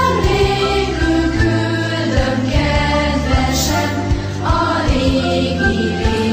Emlékül küldöm kedvesem, a régi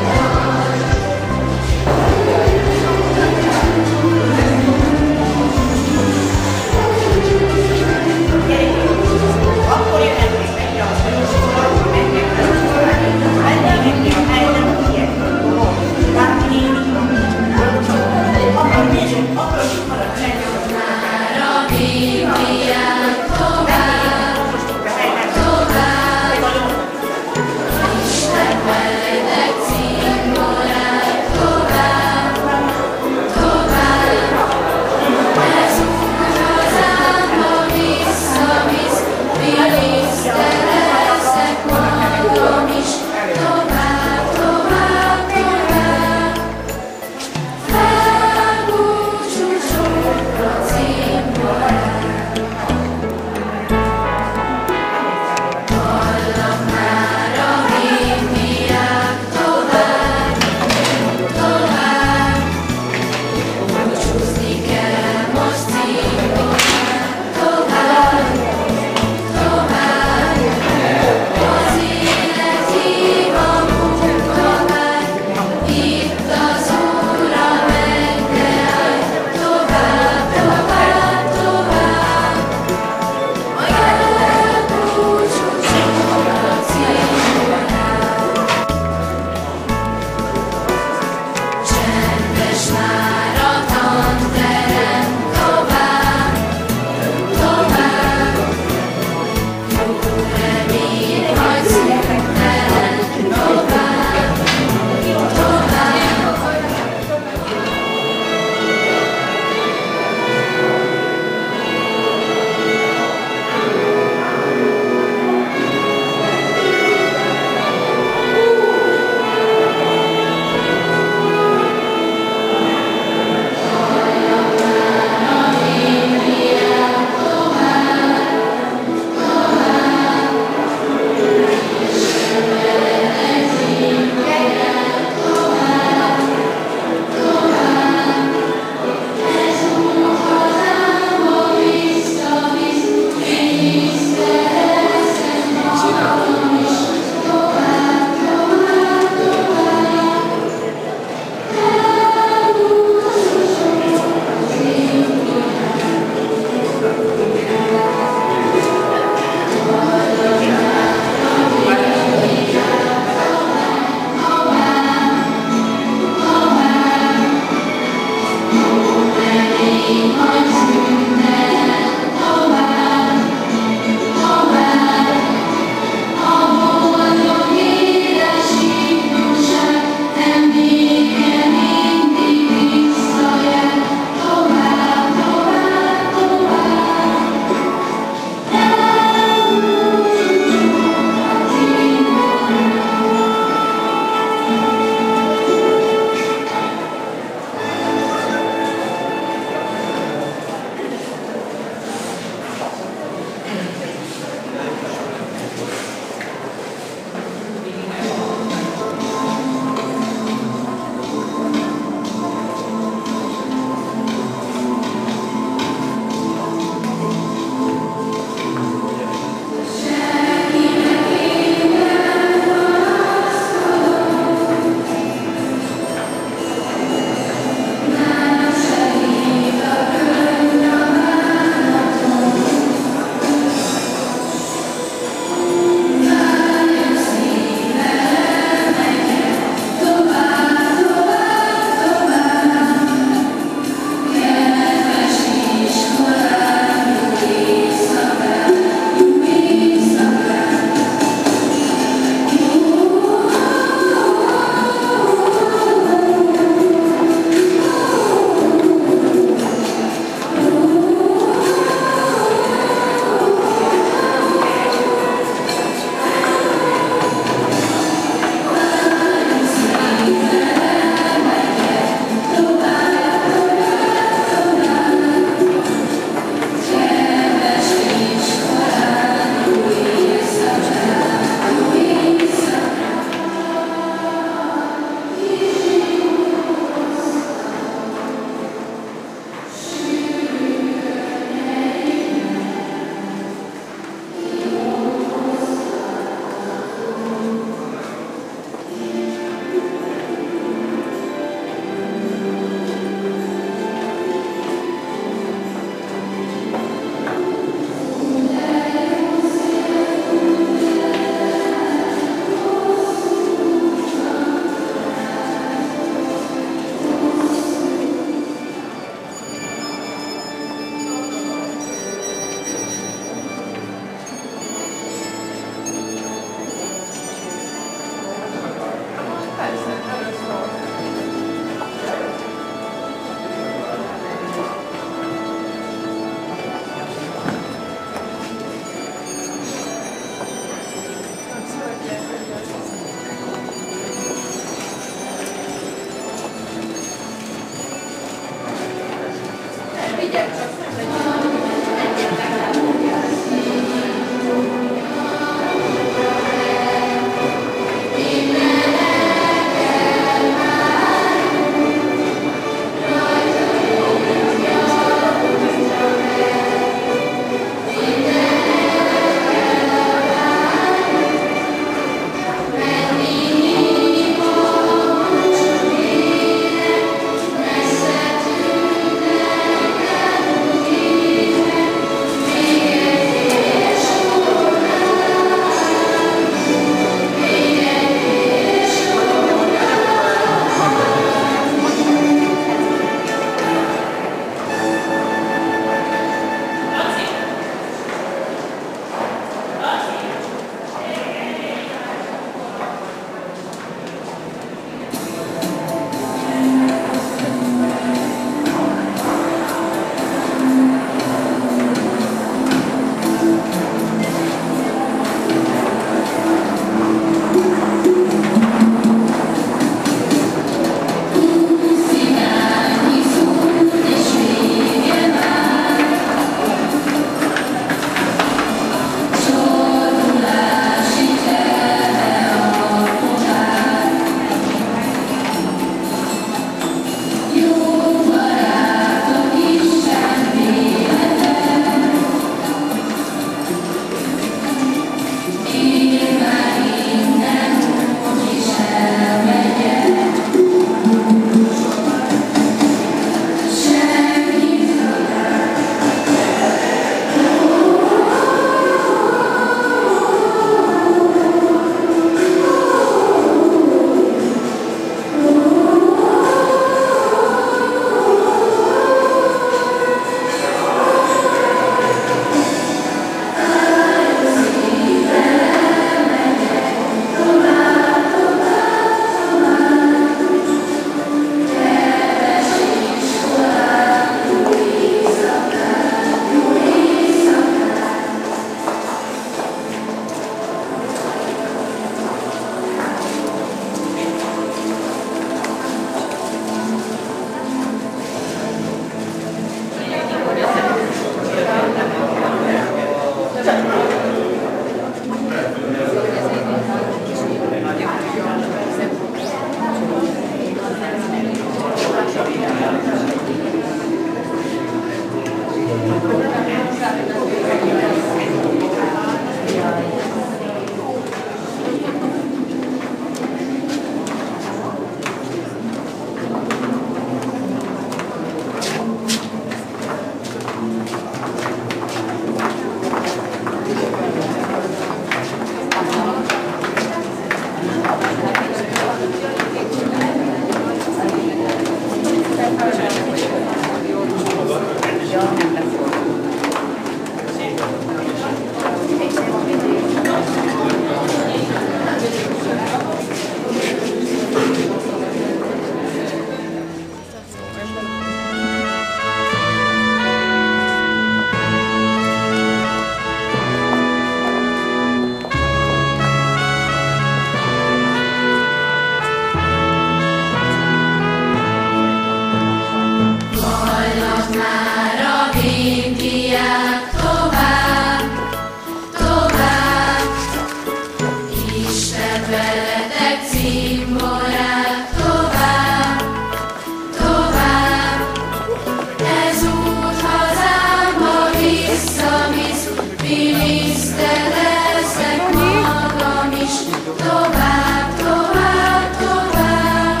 tiszta leszek magam is, tovább, tovább, tovább.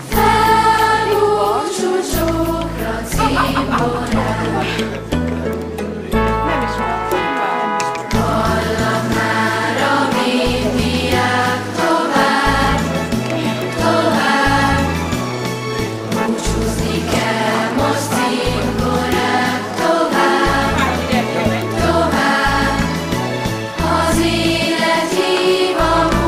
Felbúcsú csókra cimborám. Hallak már a médiák, tovább, tovább. Búcsúzni kell most cimborák, tovább, tovább. Az élet hív a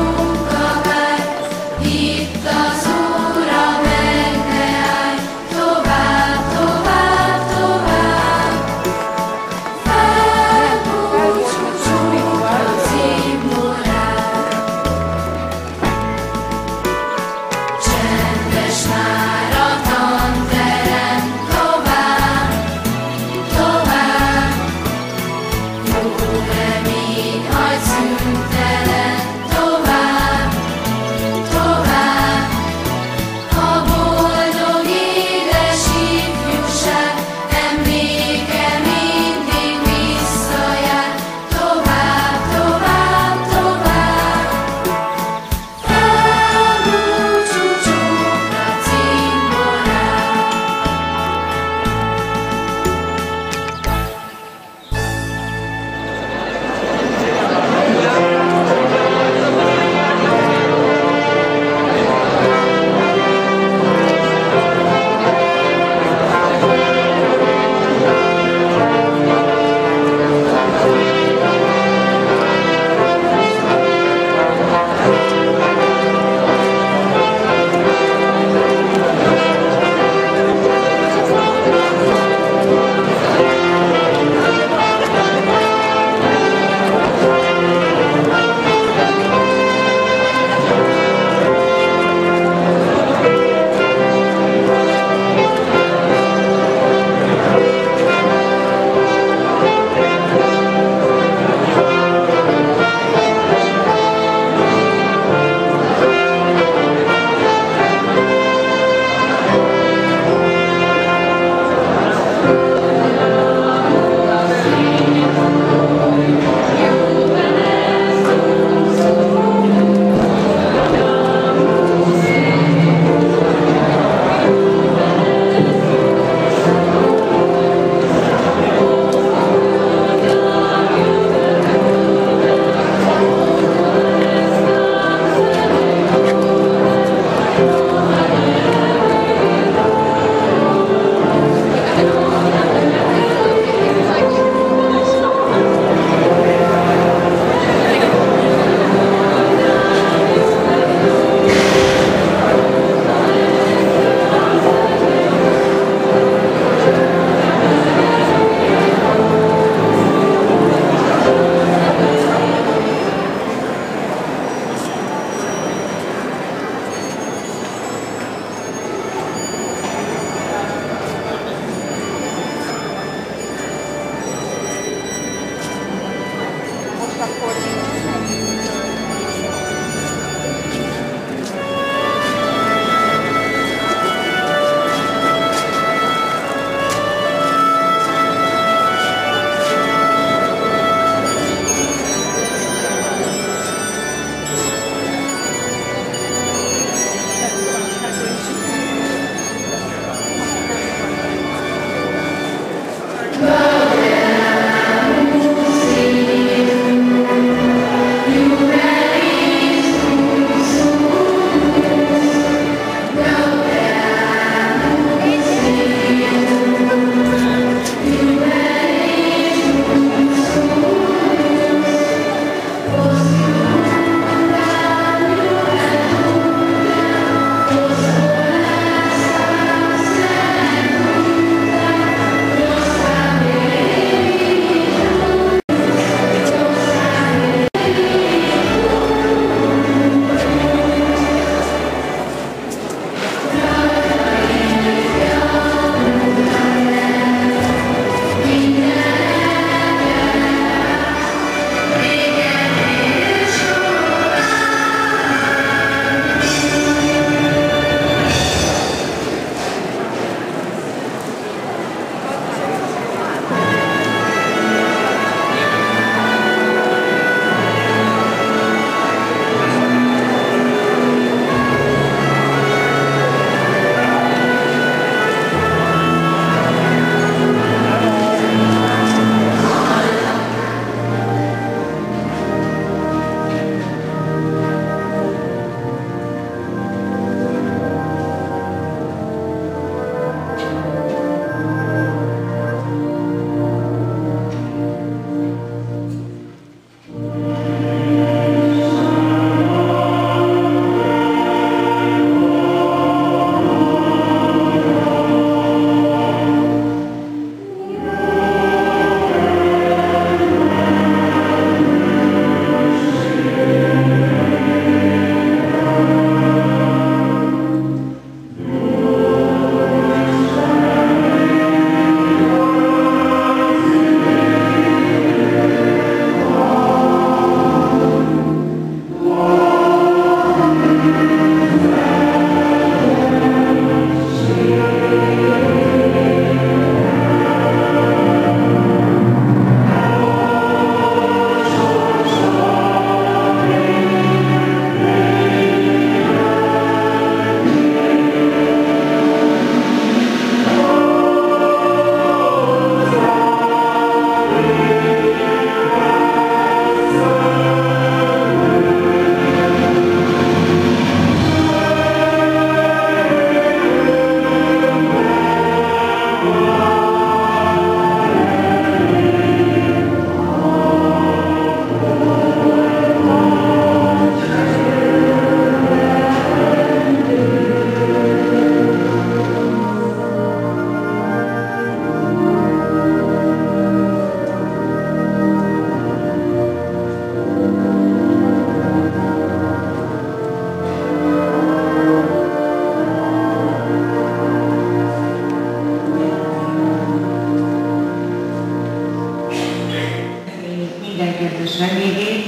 minden kedves vendégét,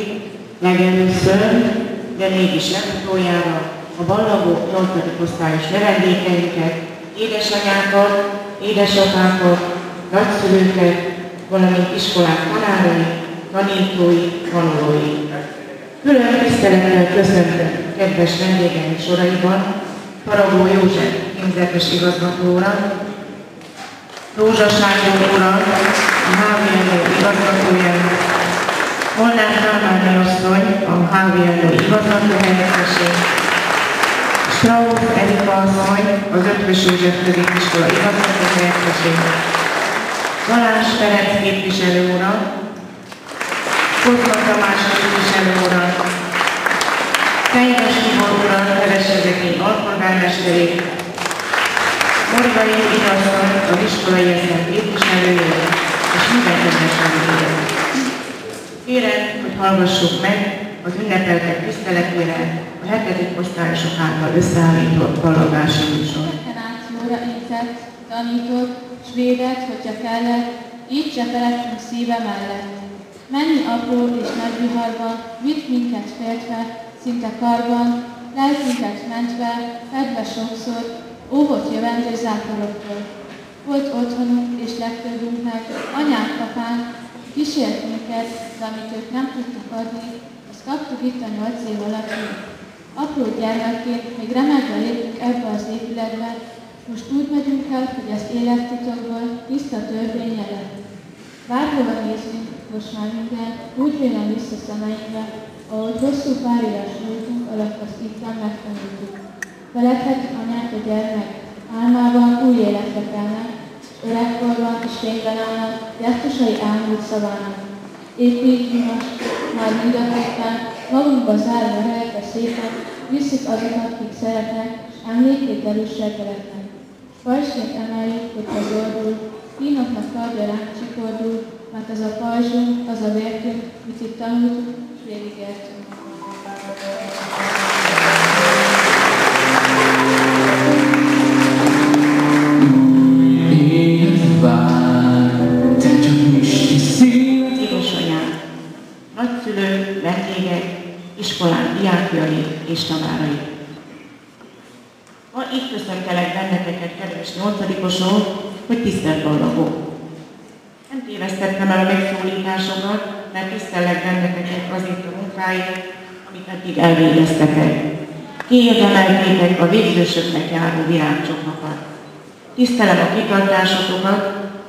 legelőször, de mégis nem utoljára a ballagó 8. osztályos növendékeinket, édesanyákat, édesapákat, nagyszülőket, valamint iskolák tanárai, tanítói, tanulói. Külön tisztelettel köszöntöm kedves vendégeink soraiban Faragó József hímzetes igazgató urat, Rózsa Sándor urat, a HVLO igazgatója, Molnár Kálmáné asszony, a HVLO igazgató helyettese, Strauss Erika asszony, az Eötvös József középiskola igazgató helyettese, Balázs Ferenc képviselő urat, Kozma Tamás képviselő urat, Fenyves Tibor urat, Veresezekén alpolgármesterét, Morvai Igazdon az iskolai eszem képviselőjét és minden kedves vendégét. Kérem, hogy hallgassuk meg az ünnepeltek tiszteletére a 7. osztályosok által összeállított ballagási műsor. Generációra intett, tanított, s védett, hogyha kellett, így se feledtünk szíve mellett. Mennyi apró és nagy viharban vitt minket féltve, szinte karban, lelkünket mentve, fedve sokszor, óvott jövendő zátoroktól. Volt otthonunk és legtöbbünknek, anyánk, apánk, kísért minket, de amit ők nem tudtak adni, azt kaptuk itt a 8 év alatt. Apró gyermekként még remegve lépünk ebbe az épületbe, most úgy megyünk el, hogy az élettitokból tiszta törvény lett. Bárhova nézünk, most már minden úgy vélem vissza szemeinkbe, ahogy hosszú pár éves múltunk alatt azt itten megtanultuk. Feledhet anyát a gyermek, álmában új életre kelnek, öregkorban és fényben állnak, gyásztosai elmúlt szavának. Épp így most, már mind a ketten, magunkba zárva rejtve szépen, visszük azokat, kik szeretnek, és emlékét erőssel szeretnek. Pajzsként emeljük, hogy az oldul, kínoknak kardja ránk csikordul, mert az a pajzsunk, az a vértünk, mit itt tanultunk, és végigértünk. Édesanyák, nagyszülők, vendégek, iskolák diákjai és tanárai. Ma itt köszöntelek benneteket, kedves 8-osok, hogy tisztelt ballagó. Nem tévesztettem el a megszólításokat, mert tisztellek benneteket azért a munkáért, amit eddig elvégeztetek. Kiérdemeltétek a végzősöknek járó virágcsokakat. Tisztelem a kitartásotokat,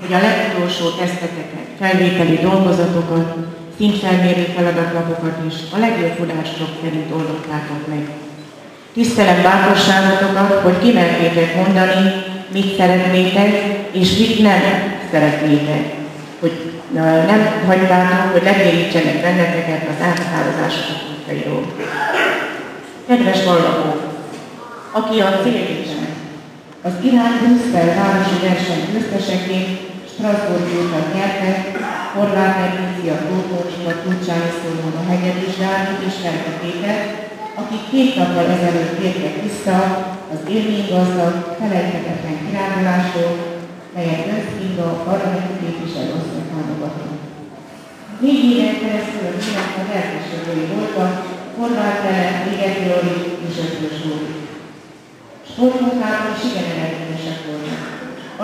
hogy a legutolsó teszteteket, felvételi dolgozatokat, szintfelmérő feladatlapokat is a legjobb tudások szerint oldottátok meg. Tisztelem bátorságotokat, hogy kimertétek mondani, mit szeretnétek, és mit nem szeretnétek. Hogy nem hagytátok, hogy legérítsenek benneteket az áthatározások útjairól. Kedves ballagó, aki a célvégzsen, az Irán-Brüsszel városi verseny győzteseként Strasbourg útat nyerte, Horváth Edvícia Tótócsikat Kulcsány Szólón a hegedűs Dávid és Ferke Péter, akik 2 nappal ezelőtt tértek vissza az élménygazdag, felejthetetlen kirándulásról, melyet Götz Kinga parlamenti képviselő osztály támogatott. 4 éven keresztül a világ a lelkességei voltak, Horváth Lele, Ligeti Lori és Eötvös Lóri. Sportmunkában is igen eredményesek voltak.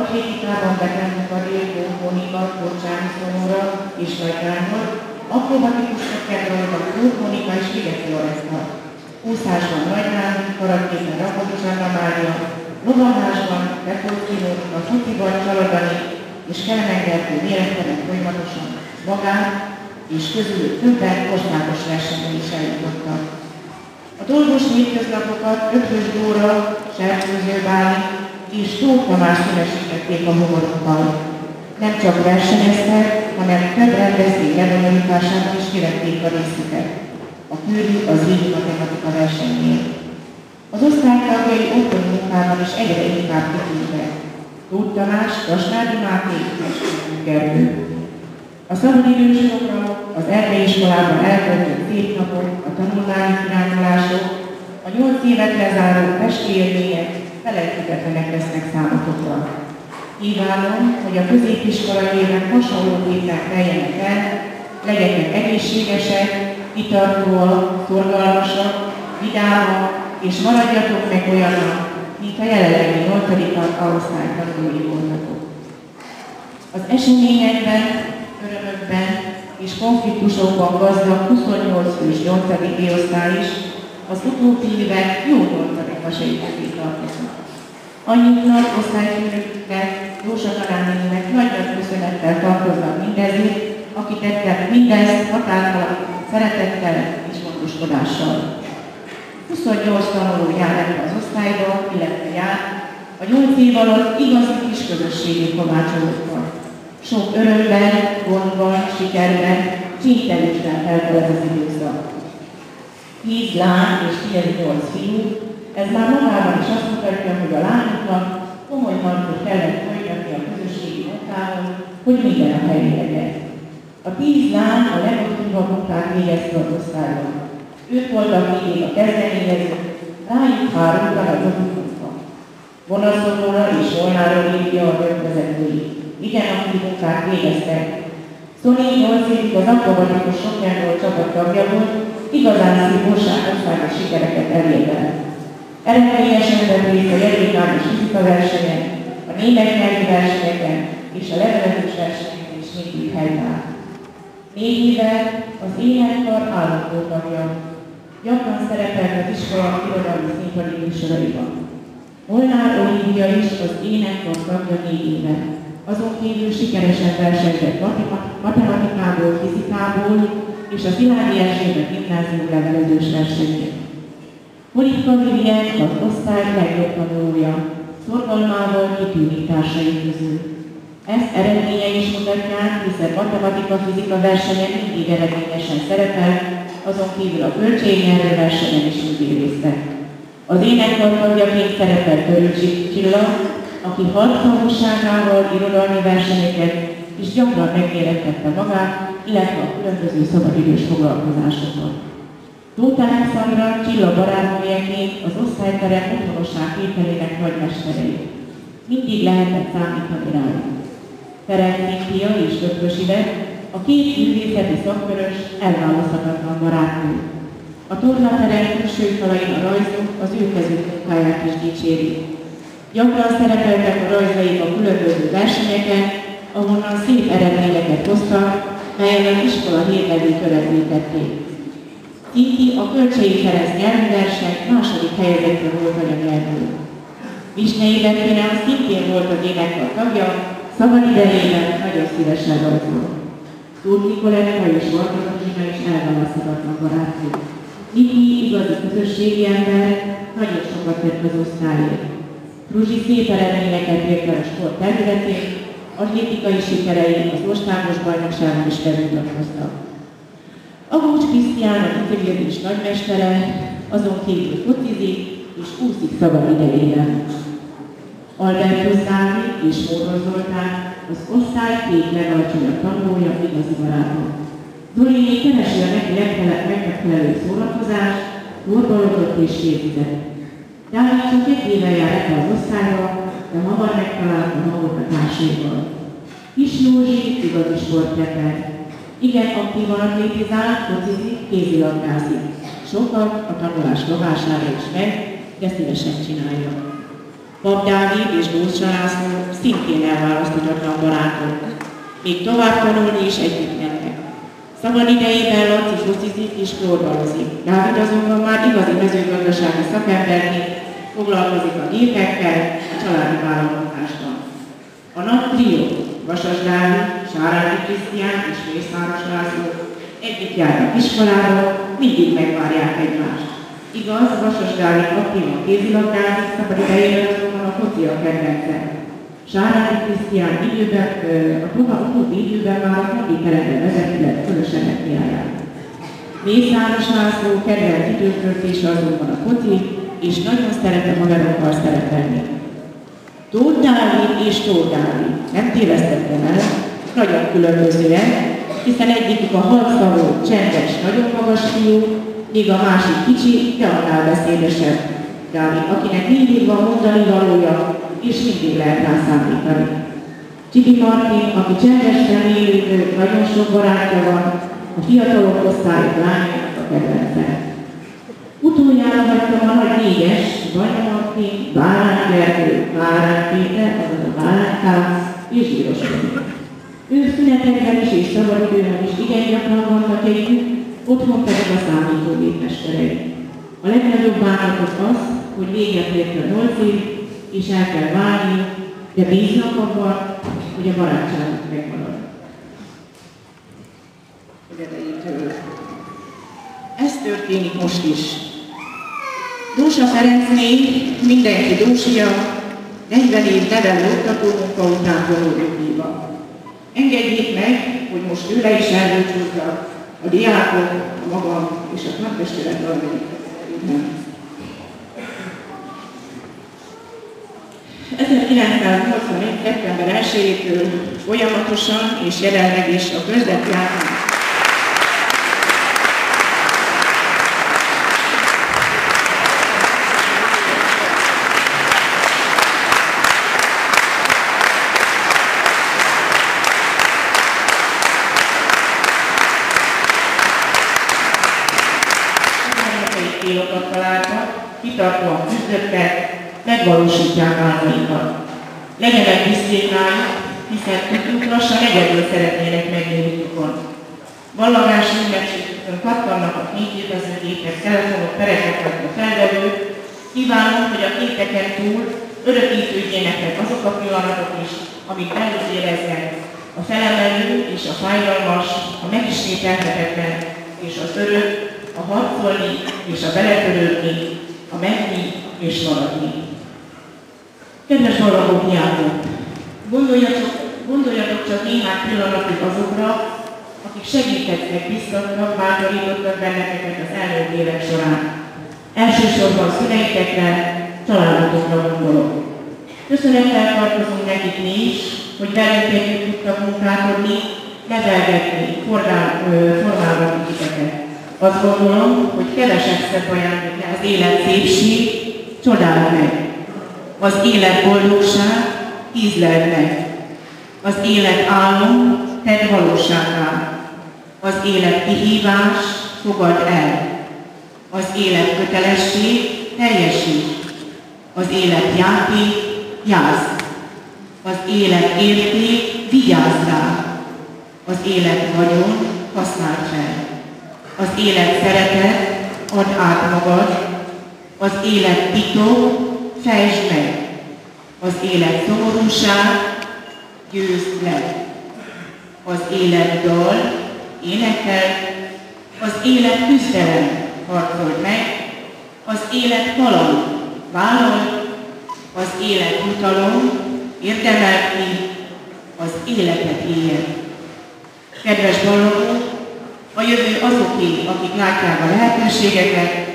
Atlétikában betentek a Dél Mónika, Kulcsány Szomóra és Nagy Gábor, akrobatikus kedvelők Tóth Mónika és Ligeti Loretta. Úszásban Nagy Nándi, karatében Rakovics Anna Mária, lovagásban Petróci Mónika, fociban Csaladani és Kelemen Gergő méretlenek folyamatosan magán, és közülük többen országos versenyen is eljutottak. A dolgos hétköznapokat Eötvös Dóra, Serkőző Bálint és Tóth Tamás színesítették a humorokkal. Nem csak versenyeztek, hanem több rendezvény lebonyolításában is kivették a részüket. A Kőrű az évi matematika versenynél. Az osztálytagjai otthoni munkában is egyre inkább kitűntek. Tóth Tamás, Gasnádi Máté és Kőrű Gergő. A szabadidős programok, az erdeiiskolában eltöltött szép napok, a tanulmányi kirándulások, a 8 évet lezáró testi élmények felejthetetlenek lesznek számotokra. Kívánom, hogy a középiskolai évek hasonló tétel teljenek el, Legyetek egészségesek, kitartóak, szorgalmasak, vidámak, és maradjatok meg olyanok, mint a jelenlegi 8. A-osztály tanulói voltatok. Az eseményekben, örömökben és konfliktusokban gazdag 28 fős 8. B-osztály is az utóbbi évek jó 8. vasai közé tartozik. Annyit nagy osztályfőnöknek, Józsa tanárnéninek nagy köszönettel tartoznak mindezért, aki tette mindezt határtalan szeretettel és gondoskodással. 28 tanuló jár ebbe az osztályba, illetve jár, a 8 év alatt igazi kis közösségét kovácsolódtak. Sok örömben, gondban, sikerben, csíktelésben eltelt az időszak. 10 lány és 18 fiú, ez már magában is azt mutatja, hogy a lányoknak komoly harcot kellett folytatni a közösségi munkához, hogy minden a helyén legyen. A 10 lány a legaktívabb munkát végezte az osztályban. Ők voltak mindig a kezdeményezők, rájuk hárult a nagyobb munka. Vonaszolóra és Molnár Olivia a vezetői. Igen aktív munkát végeztek. Szoni 8 évig az akrobatikus rock'n'roll csapat tagja volt, igazán szép országos sikereket elérte. Eredményesen vett részt a jegyéklános fizikaversenyen, a német nyelvi versenyeken és a levezetős versenyeken is mindig helytáll. 4 éve az énekkar állandó tagja. Gyakran szerepelt az iskola irodalmi színpadi műsoraiban. Molnár Olivia is az énekkar tagja 4 éve. Azon kívül sikeresen versenyzett matematikából, fizikából és a Szilágyi Erzsébet gimnázium levelezős versenyén. Moritka Vivien az osztály legjobb tanulója, szorgalmával kitűnik társai közül. Ezt eredménye is mutatják, hiszen matematika-fizika versenyen mindig eredményesen szerepel, azon kívül a költségnyelvű versenyen is mindig részt vett. Az énekkar tagjaként szerepel Törő Csilla, aki harctanúságával irodalmi versenyeket és gyakran megérettette magát, illetve a különböző szabadidős foglalkozásokat. Tóth Szandra Csilla barátnőjeként az osztályterem otthonosság tételének nagymesterei. Mindig lehetett számítani rájuk. Ferenc Cynthia és Ötvös Ide, a két művészeti szakkörös elválaszthatatlan barátnő. A tornaterem külső falain a rajzok az ő kezük munkáját is dicsérik. Gyakran szerepeltek a rajzaik a különböző versenyeken, ahonnan szép eredményeket hoztak, melyen az iskola hírnevét örökítették. Cinti a Kölcsei Ferenc nyelvverseny második helyezettre volt anyanyelvű. Visnyei Bettina szintén volt az énekkar tagja, szabad idejében nagyon szívesen rajzol. Tóth Nikoletta és Varga Zsina is elválaszthatatlan barátnő. Niki igazi közösségi ember, nagyon sokat tett az osztályért. Fruzsi szép eredményeket ért el a sport területén, atlétikai sikerei az országos bajnokságon is felmutatkoztak. Agócs Krisztián a biciklizés nagymestere, azon kívül focizik és úszik szabad idejében. Albertus Dávid és Móros Zoltán az osztály két legalacsonyabb tanulója, igazi barátok. Zoliné keresi a neki megfelelő szórakozást, forbalodott és készített. Dávid csak 1 éve jár ebbe az osztályba, de hamar megtalálta magot a társaival. Kis Józsi igazi sportteper. Igen aktívan atlétizál, focizik, kézilabdázik. Sokat a tanulás rovására is meg, de szívesen csinálja. Pap Dávid és Bócsa László szintén elválaszthatatlan barátok. Még tovább tanulni is együtt mennek. Szabad idejében Laci focizik és flórbalozik. Dávid azonban már igazi mezőgazdasági szakemberként foglalkozik a gépekkel, a családi vállalkozásban. A nagy trió, Vasas Dávid, Sárádi Krisztián és Mészáros László együtt járnak iskolába, mindig megvárják egymást. Igaz, Vasas Dávid aktívan kézilabdázik, szabad idejében azonban a foci a kedvence. Sárádi Krisztián a utóbbi időben már a foci teremben vezeti le különösen nekiállják. Mészáros László kedvelt időtöltése azonban a foci, és nagyon szeret a haverokkal szerepelni. Tóth Dávid és Tóth Dávid, nem tévesztettem el, nagyon különbözően, hiszen egyikük a halkszavú, csendes, nagyon magas fiú, míg a másik kicsi, de annál beszédesebb. Dávid, akinek mindig van mondani valója, és mindig lehet rá számítani. Csibi Martin, aki csendesen élő, nagyon sok barátja van, a fiatalok osztályok lányának a kedvence. Utoljára hagytam a nagy négyes, Bajna Martin, Bálán Gergő, Bálán Péter, azaz a Bálán Kálasz és Zsíros Tomi. Ők szünetekben is és szabadidőben is igen gyakran vannak együtt, otthon pedig a számítógép mesterei. A legnagyobb bánatot az, hogy véget ért a 8 év, és el kell válni, de bíznak abban, hogy a barátságuk megmarad. Ez történik most is. Dósa Ferencné, mindenki Dósia, 40 év nevelő oktatómunka után vonul nyugdíjba. Engedjék meg, hogy most tőle is elbúcsúzzak a diákok, a magam és a tantestület valamelyikben. 1981. szeptember 1-től folyamatosan és jelenleg is a közvetjáték célokat találtak, kitartóan küzdöttek, megvalósítják álmaikat. Legyenek büszkék rájuk, hiszen tudjuk lassan egyedül szeretnének megélni utukon. Vallagási ünnepségükön pattannak a fényképezőgépek, telefonok, perekeket a felvevő. Kívánom, hogy a képeken túl örökítődjenek meg azok a pillanatok is, amik belül éreznek, a felemelő és a fájdalmas, a megismételhetetlen és az örök, a harcolni és a beletörődni, a menni és maradni. Kedves hallgatók, diákok! Gondoljatok csak néhány pillanatig azokra, akik segítettek, biztattak, bátorítottak benneteket az elmúlt évek során. Elsősorban szüleitekre, családotokra gondolok. Köszönettel tartozunk nekik mi is, hogy velünk együtt tudtak munkálkodni, nevelgetni, formálgatni titeket. Azt gondolom, hogy kevesebbszebb ajándék az élet szépség, csodál meg. Az élet boldogság, ízleld meg. Az élet álom, tedd valósággá. Az élet kihívás, fogadd el. Az élet kötelesség, teljesíts. Az élet játék, játszd. Az élet érték, vigyázz rá. Az élet vagyon, használd fel. Az élet szeretet, add át magad. Az élet titok, fejtsd meg. Az élet szomorúság, győzd le. Az élet dal, énekel. Az élet küzdelem, harcold meg. Az élet kaland, vállald. Az élet jutalom, érdemeld ki. Az életet éljed. Kedves ballagok, a jövő azoké, akik látják a lehetőségeket,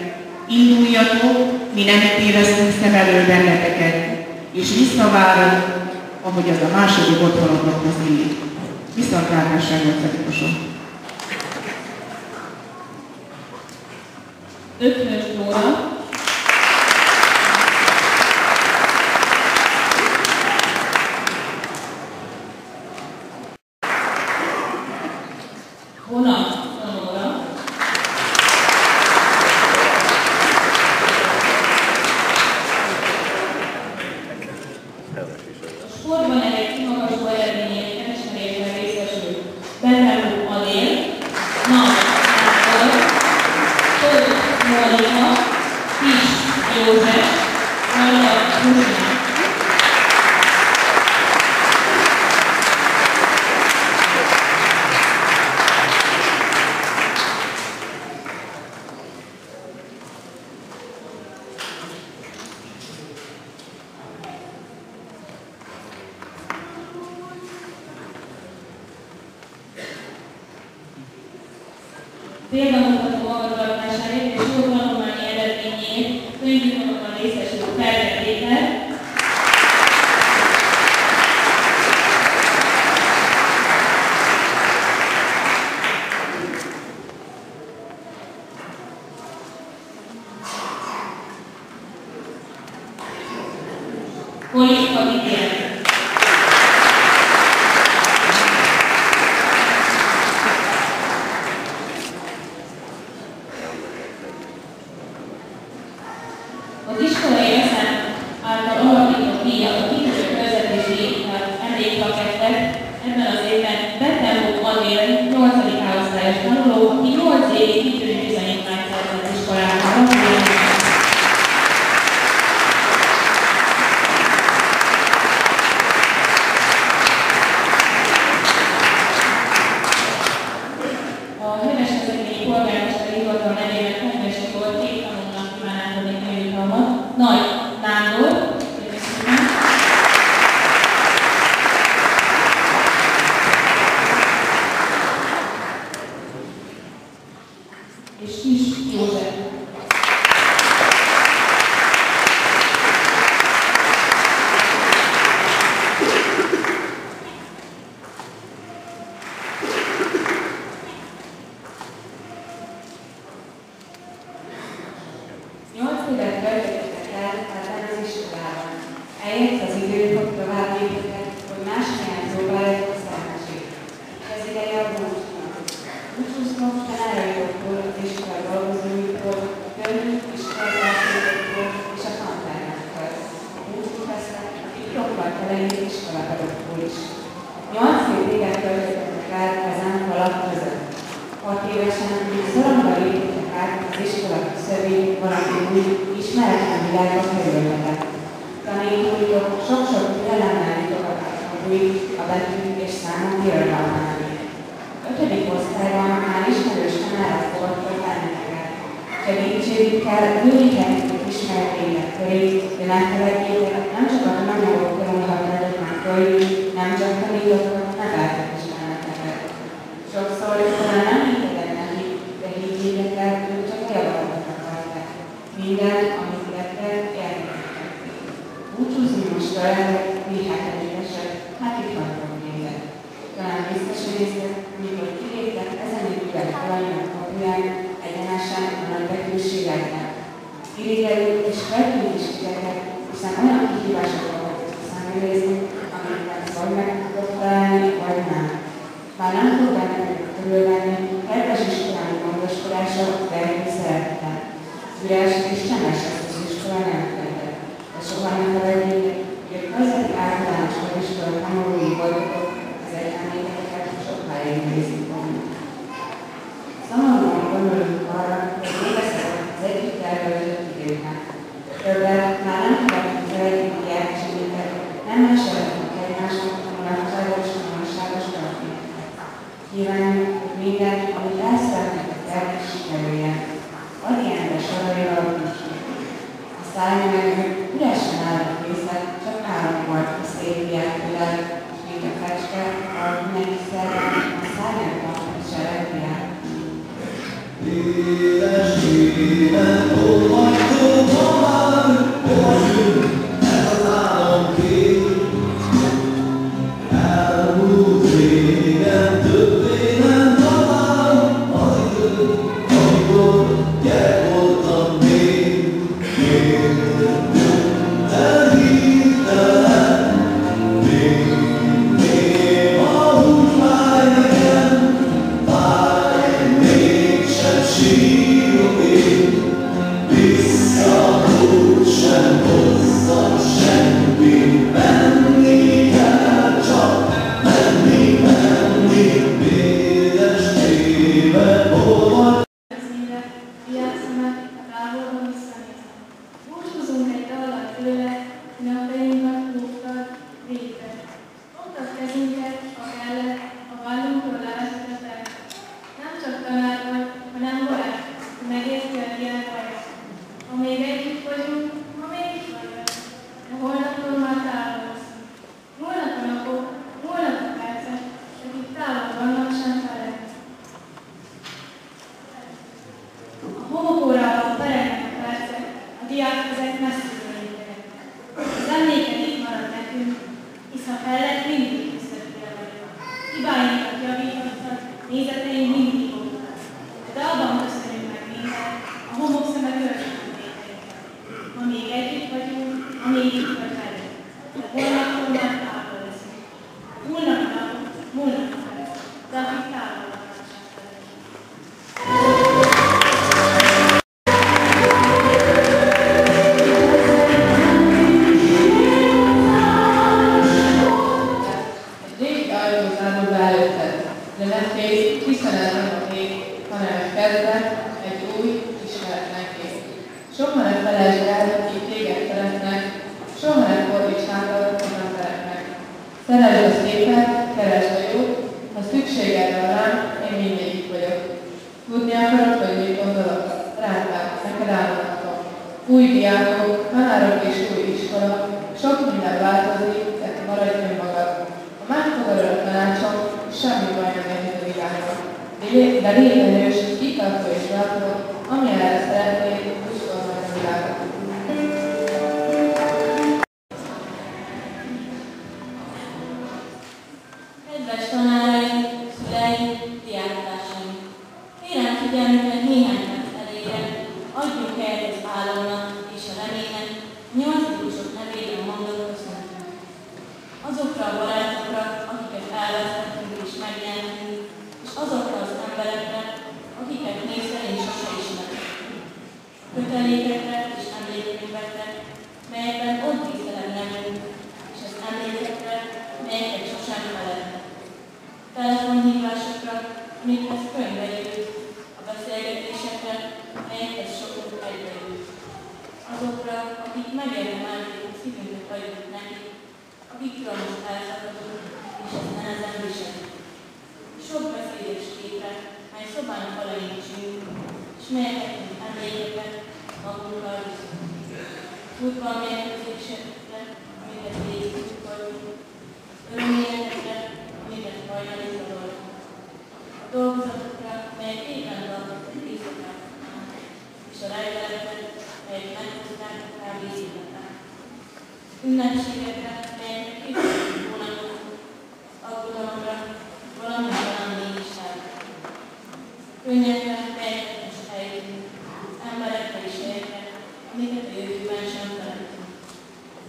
induljatok, mi nem tévesztünk szem elől benneteket, és visszavárunk, ahogy az a második otthonokhoz élik. Viszontlátásra, nyolcadikosok! Ötvös Dóra. Vonat Sonora. A sportban elég kimagasló eredményének elismerésben részesül Betelú Alél, Nagy Ákor, Tóth Mónika, Kis József, Valla Zsuzsina. Példamutató magatartásáért és jó tanulmányi eredményéért könyvjutalomban részesül Ferke Péter, Kolinka Vitél. végig kitűnő bizonyítványt szerzett az iskolában. A Hőmesvezetényi polgármesteri hivatal nevében kedvesek volt két tanulnak kíván átadni könyvjutalmat. Nagy Nándor, és Kis József. Eljött az idő, hogy tovább lépjetek, hogy más hiányzóval legyen szerencség. Ez ideje a búcsúnak. Búcsúztok tanáraitoktól, az iskola dolgozóitól, a könyvük és feltársaitoktól és a tantárnáktól. Búcsút vesznek a titkokkal telejét iskolapadóktól is. 8 év véget töltöttek át ezen falak között. 6 évesen még szorongva léptetek át az iskola küszöbén valami új, ismeretlen világba kerülhetek. Tanítóitok sok-sok türelemmel nyitogatnak a betűk és számok irodalmának. 5. osztályban már ismerős tanárok fogadtak benneteket. Segítségükkel bővíthetjük ismeretének körét, de megfeledjétek nem csak a tananyagok körülhatnátok már körül, nem csak tanítotok, neveltek is benneteket. Sokszor talán nem hittetek nekik, de higgyétek el, ők csak a javakat akarták. Minden, amit tettek, értek. Búcsúzni most veletek, néhány-esek, hát itt vagyok nézek. Talán biztos részlet, amikor kiléptek ezen időben valaminak kapuján, egyenesen a nagybetűségeknek. Irigyelő és feltűnt is titeket, hiszen olyan kihívásokkal vagytok szembenézni, amiket vagy meg tudok találni, vagy nem. Már nem fog benneteket körülvenni, kedves iskolán gondoskodása, verjük szeretetem. Üres és csendes az iskola nem könyvet. De soha nem feledjétek, hogy a közeli általános iskola tanulói voltatok, az egyeteméteket sokáig nézik volna. Szomorúan gondolunk arra, hogy végeztetek az együtt eltöltött időknek. Többet már nem tudok szeretni a jelentségeket, nem mesélhetnek egymásnak a mulatságos, tanulságos történeteket. Kívánjuk, hogy mindent, amit el szeretnétek tenni, sikerüljen. Adjánbe sorolja a búcsút. A szájmegő üresen állnak részlet, csak állam volt a szép világ, és mint a fecske, ahogy neki szerint a szájmegban is a legvilág. Édes élet, hol vagytok már, hol jön ez az álomkép? Elmúlt régen többé nem talál az idő, amikor gyerek voltam még. Elhívtelen, még a hús fáj nekem, fáj, mégsem sírok én, vissza úgy sem hozza Tudni akarod, hogy mit gondolok? Drágám, neked áldozatom. Új diákok, tanárok és új iskola, sok minden változik, de maradj önmagad. Ha megfogadod a tanácsom, semmi baj nem érhet a világon. De légy erős, kitartó és bátor, ami erre szeretnéd, pusztol majd a világot. Kedves tanáraim, szüleim, diáktársaim! Kérem figyelmüket néhány perc elére, adjunk helyet az álomnak és a reménynek, a nyolcadikusok nevében mondott köszöntünk. Azokra a barátokra, akiket elvesztettünk és megnyertünk, és azokra az emberekre, akiket név szerint sose ismertünk. A kötelékekre és emlékkönyvekre, melyekben ott tisztelem nekünk, és az emlékekre, melyeket sosem feledtek. Telefonhívásokra, amikhez könyvbe jött, a beszélgetésekre, melyekhez sokunk egybe jött. Azokra, akik megérdemelték, hogy szívünket hagyjuk nekik, akikről most elszakadunk, és ezt nehezen viseljük. Sok beszédes képre, mely szobánk falain csünk, és melyeket, mint emlékeket, magunkkal viszünk. Futballmérkőzésekre, amiket végigtudkoltunk, öröményekre, amiket hajnali szadoltunk. A dolgozatokra, melyek éppen tartottak éjszakát, és a reggelekre, melyek meghozták a kávészéletet. Ünnepségekre, melyeket képzeltünk hónapok, aggodalomra, valamint talán mégis elvetünk. Könnyekre, melyeket most ejtünk, emberekre és helyekre, amiket a jövőben sem szeretünk.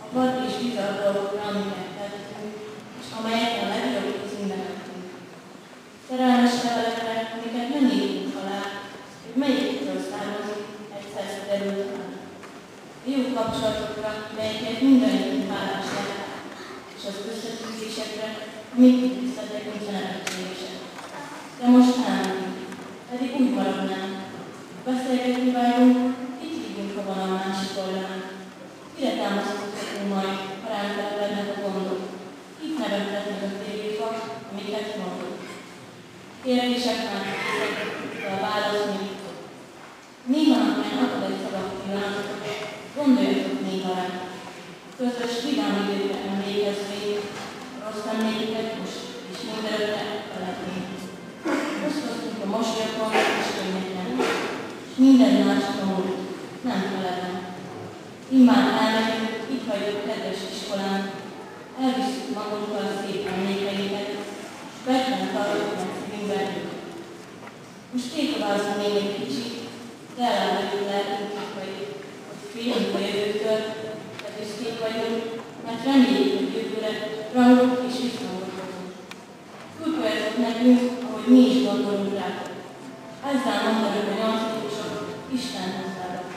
A vad és bizarr dolgokra, amiket tettünk, és amelyekre a legjobb ízünkben ettünk. Szerelmes levelekre, amiket nem írtunk alá, hogy melyikről származik, egyszer derült el. Jó kapcsolatokra, melyeket mindannyiunk hálás lehet, és az összetűzésekre, amik visszatérünk a nevetségések. De most elmegyünk, pedig úgy maradnánk. Beszélgetni vágyunk, itt hívjunk, ha van a másik oldalán. Kire támaszkodhatunk majd, ha ránk telepednek a gondok? Itt nevettetnek a térjéfa, amiket mondok. Kérdések már készek, de a válasz még jutott. Néha napján akad egy szabad pillanatokat, gondoljatok néha rá. Közös vidám időkre emlékezvén, rossz emlékeket most, és mindenökre felednénk. Osztoztunk a mosolyokon és könnyeken, és minden más csak a múlt, nem feledem. Immár elmegyünk, itt hagyjuk kedves iskolán, elviszük magunkkal szép emlékeinket, és betlen tartjuk meg szívünkben őket. Most tétovázunk még egy kicsit, de eláruljuk lelkünk, hogy félünk a jövőtől, de büszkék vagyunk, mert reméljük, hogy jövőre rangok és visszhangolhatunk. Tudkoljatok nekünk, ahogy mi is gondolunk rátok. Ezzel mondanak a nyolcadikusok, Isten hozzátok.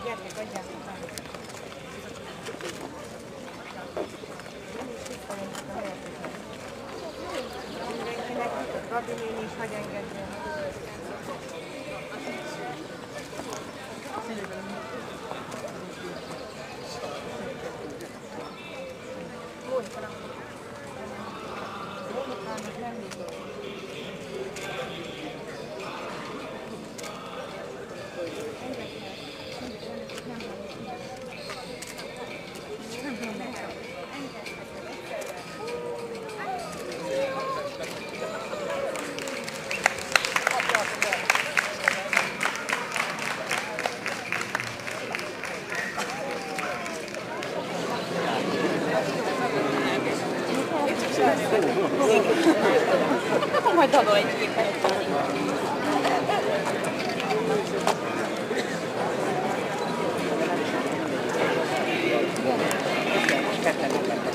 Gyertek, adjátok el. Mindenkinek, Gabi néni is hagy engedjen. Majd adom egy képet. Ketten.